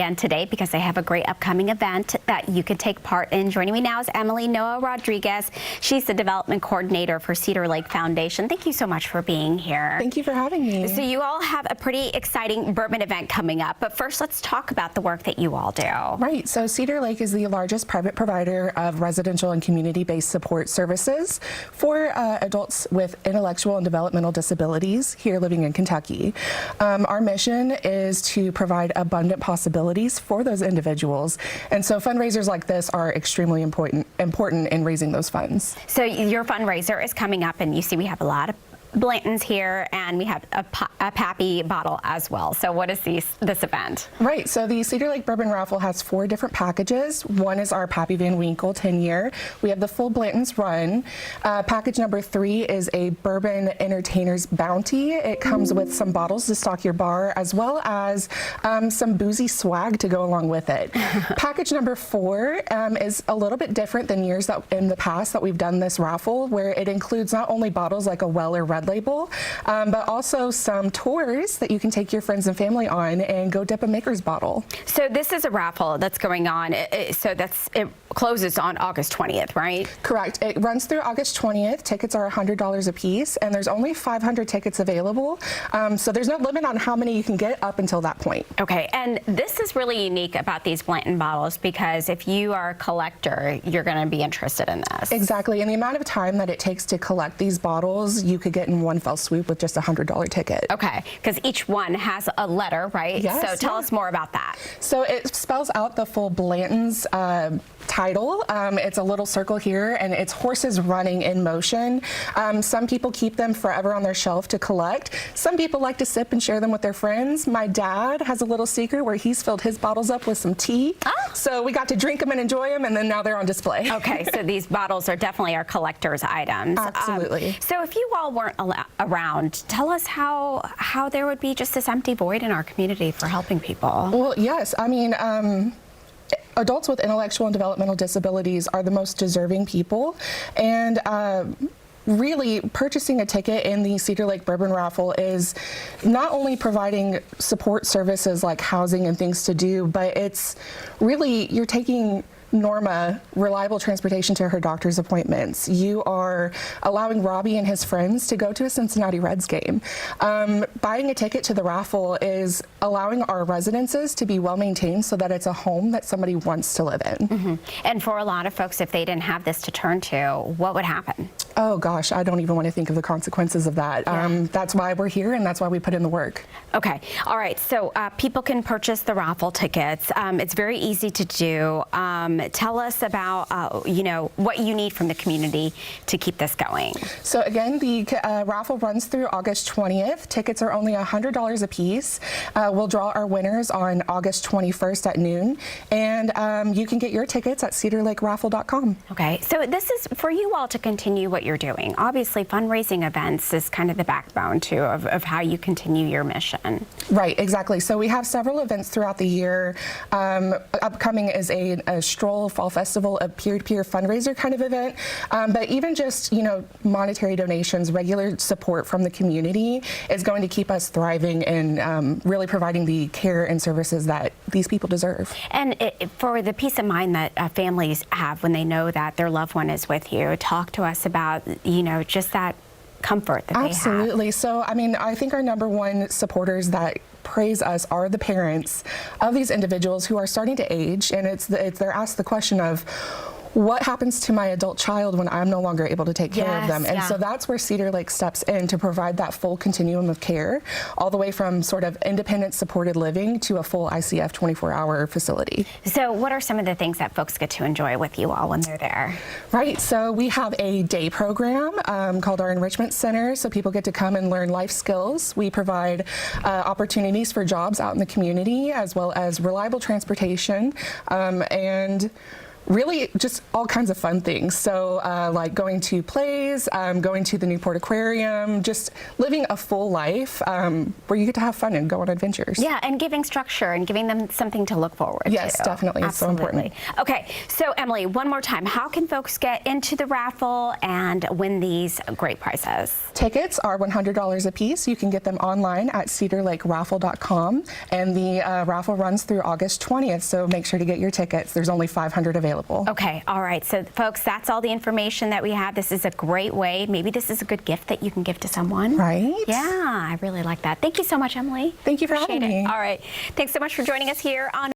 again today because they have a great upcoming event that you can take part in. Joining me now is Emily Noah Rodriguez. She's the development coordinator for Cedar Lake Foundation. Thank you so much for being here. Thank you for having me. So you all have a pretty exciting bourbon event coming up, but first let's talk about the work that you all do. Right, so Cedar Lake is the largest private provider of residential and community-based support services for adults with intellectual and developmental disabilities here living in Kentucky. Our mission is to provide abundant possibilities for those individuals, and so fundraisers like this are extremely important in raising those funds. So your fundraiser is coming up, and you see we have a lot of Blantons here, and we have a Pappy bottle as well. So what is this event? Right, so the Cedar Lake Bourbon Raffle has 4 different packages. One is our Pappy Van Winkle 10-year. We have the full Blanton's Run. Package number 3 is a Bourbon Entertainer's Bounty. It comes with some bottles to stock your bar, as well as some boozy swag to go along with it. Package number 4 is a little bit different than years that in the past that we've done this raffle, where it includes not only bottles like a Well or Red Label, but also some tours that you can take your friends and family on and go dip a maker's bottle. So this is a raffle that's going on. It closes on August 20th, right? Correct. It runs through August 20th. Tickets are $100 a piece, and there's only 500 tickets available. So there's no limit on how many you can get up until that point. Okay, and this is really unique about these Blanton bottles because if you are a collector, you're going to be interested in this. Exactly, and the amount of time that it takes to collect these bottles, you could get in one fell swoop with just a $100 ticket. Okay, because each one has a letter, right? Yes, so tell us more about that. So it spells out the full Blanton's title. It's a little circle here, and it's horses running in motion. Some people keep them forever on their shelf to collect. Some people like to sip and share them with their friends. My dad has a little secret where he's filled his bottles up with some tea. Oh. So we got to drink them and enjoy them, and then now they're on display. Okay, so these bottles are definitely our collector's items. Absolutely. So if you all weren't around, tell us how there would be just this empty void in our community for helping people. Well, yes. I mean, adults with intellectual and developmental disabilities are the most deserving people, and really purchasing a ticket in the Cedar Lake Bourbon Raffle is not only providing support services like housing and things to do, but it's really, you're taking Norma reliable transportation to her doctor's appointments. You are allowing Robbie and his friends to go to a Cincinnati Reds game. Buying a ticket to the raffle is allowing our residences to be well maintained so that it's a home that somebody wants to live in. Mm-hmm. And for a lot of folks, if they didn't have this to turn to, what would happen? Oh gosh, I don't even want to think of the consequences of that. Yeah. That's why we're here, and that's why we put in the work. Okay, all right, so people can purchase the raffle tickets. It's very easy to do. Tell us about, what you need from the community to keep this going. So again, the raffle runs through August 20th. Tickets are only $100 a piece. We'll draw our winners on August 21st at noon, and you can get your tickets at cedarlakeraffle.com. Okay, so this is for you all to continue what you're doing. Obviously, fundraising events is kind of the backbone, too, of how you continue your mission. Right, exactly. So we have several events throughout the year. Upcoming is a stroll fall festival, a peer-to-peer fundraiser kind of event. But even just, monetary donations, regular support from the community is going to keep us thriving and really providing the care and services that these people deserve. And for the peace of mind that families have when they know that their loved one is with you, talk to us about, just that comfort that Absolutely. they have. So, I think our #1 supporters that praise us are the parents of these individuals who are starting to age, and they're asked the question of, what happens to my adult child when I'm no longer able to take care of them? And so that's where Cedar Lake steps in to provide that full continuum of care, all the way from sort of independent supported living to a full ICF 24-hour facility. So what are some of the things that folks get to enjoy with you all when they're there? Right, so we have a day program called our Enrichment Center, so people get to come and learn life skills. We provide opportunities for jobs out in the community, as well as reliable transportation, and really just all kinds of fun things. So like going to plays, going to the Newport Aquarium, just living a full life where you get to have fun and go on adventures. Yeah, and giving structure and giving them something to look forward to. Yes, definitely. It's so important. Okay, so Emily, one more time, how can folks get into the raffle and win these great prizes? Tickets are $100 a piece. You can get them online at cedarlakeraffle.com, and the raffle runs through August 20th, so make sure to get your tickets. There's only 500 available. Okay, all right. So folks, that's all the information that we have. This is a great way. Maybe this is a good gift that you can give to someone. Right? Yeah, I really like that. Thank you so much, Emily. Thank you for having me. All right. Thanks so much for joining us here on